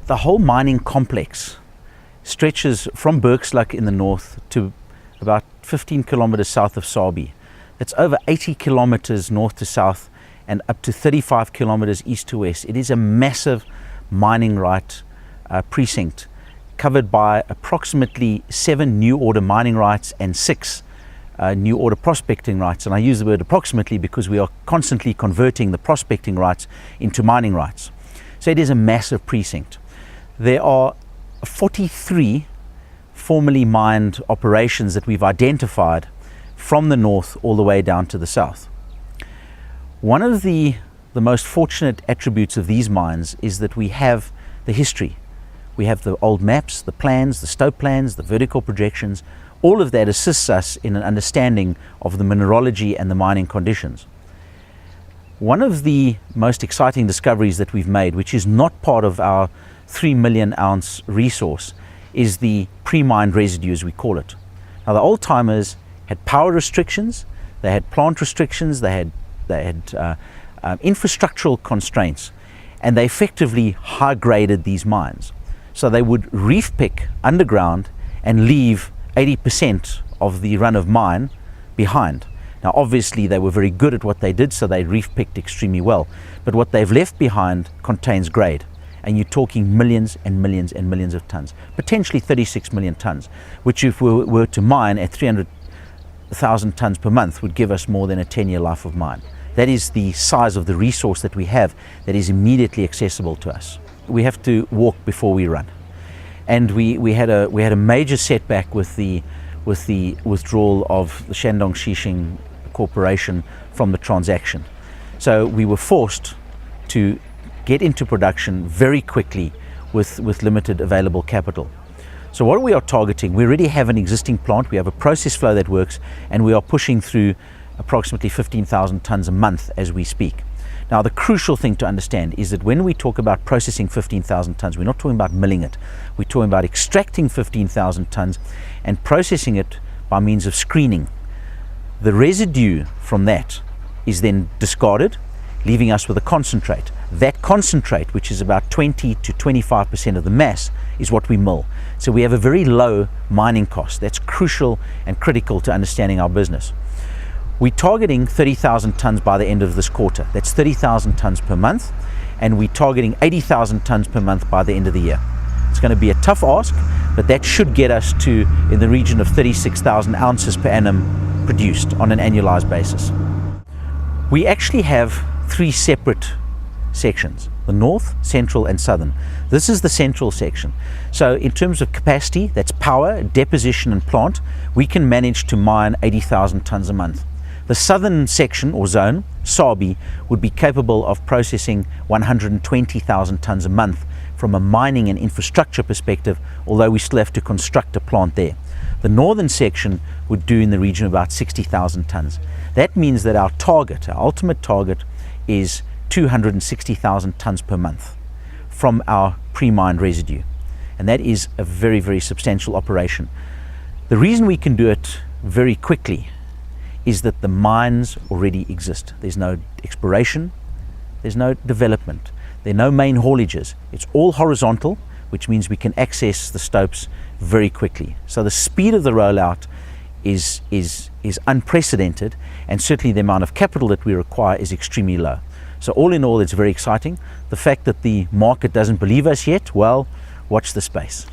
The whole mining complex stretches from Bergsluk in the north to about 15 kilometers south of Sabie. It's over 80 kilometers north to south and up to 35 kilometers east to west. It is a massive mining right precinct covered by approximately 7 new order mining rights and 6 new order prospecting rights. And I use the word approximately because we are constantly converting the prospecting rights into mining rights. So it is a massive precinct. There are 43 formerly mined operations that we've identified from the north all the way down to the south. One of the most fortunate attributes of these mines is that we have the history. We have the old maps, the plans, the stope plans, the vertical projections. All of that assists us in an understanding of the mineralogy and the mining conditions. One of the most exciting discoveries that we've made, which is not part of our 3 million ounce resource, is the pre-mined residue, as we call it. Now, the old timers had power restrictions, they had plant restrictions, they had infrastructural constraints, and they effectively high-graded these mines. So they would reef pick underground and leave 80% of the run of mine behind. Now, obviously, they were very good at what they did, so they reef picked extremely well. But what they've left behind contains grade. And you're talking millions and millions and millions of tons, potentially 36 million tons, which if we were to mine at 300,000 tons per month would give us more than a 10-year life of mine. That is the size of the resource that we have that is immediately accessible to us. We have to walk before we run. And we had a major setback with the withdrawal of the Shandong Shishing Corporation from the transaction. So we were forced to get into production very quickly with limited available capital. So what we are targeting, we already have an existing plant, we have a process flow that works, and we are pushing through approximately 15,000 tons a month as we speak. Now, the crucial thing to understand is that when we talk about processing 15,000 tons, we're not talking about milling it. We're talking about extracting 15,000 tons and processing it by means of screening. The residue from that is then discarded, leaving us with a concentrate. That concentrate, which is about 20 to 25% of the mass, is what we mill. So we have a very low mining cost. That's crucial and critical to understanding our business. We're targeting 30,000 tons by the end of this quarter. That's 30,000 tons per month, and we're targeting 80,000 tons per month by the end of the year. It's going to be a tough ask, but that should get us to in the region of 36,000 ounces per annum produced on an annualized basis. We actually have 3 separate sections: the north, central and southern. This is the central section. So in terms of capacity, that's power, deposition and plant, we can manage to mine 80,000 tons a month. The southern section or zone, Sabie, would be capable of processing 120,000 tons a month from a mining and infrastructure perspective, although we still have to construct a plant there. The northern section would do in the region of about 60,000 tons. That means that our target, our ultimate target, is 260,000 tons per month from our pre-mined residue. And that is a very, very substantial operation. The reason we can do it very quickly is that the mines already exist. There's no exploration, there's no development, there are no main haulages. It's all horizontal, which means we can access the stopes very quickly. So the speed of the rollout is unprecedented, and certainly the amount of capital that we require is extremely low. So all in all, it's very exciting. The fact that the market doesn't believe us yet, well, watch the space.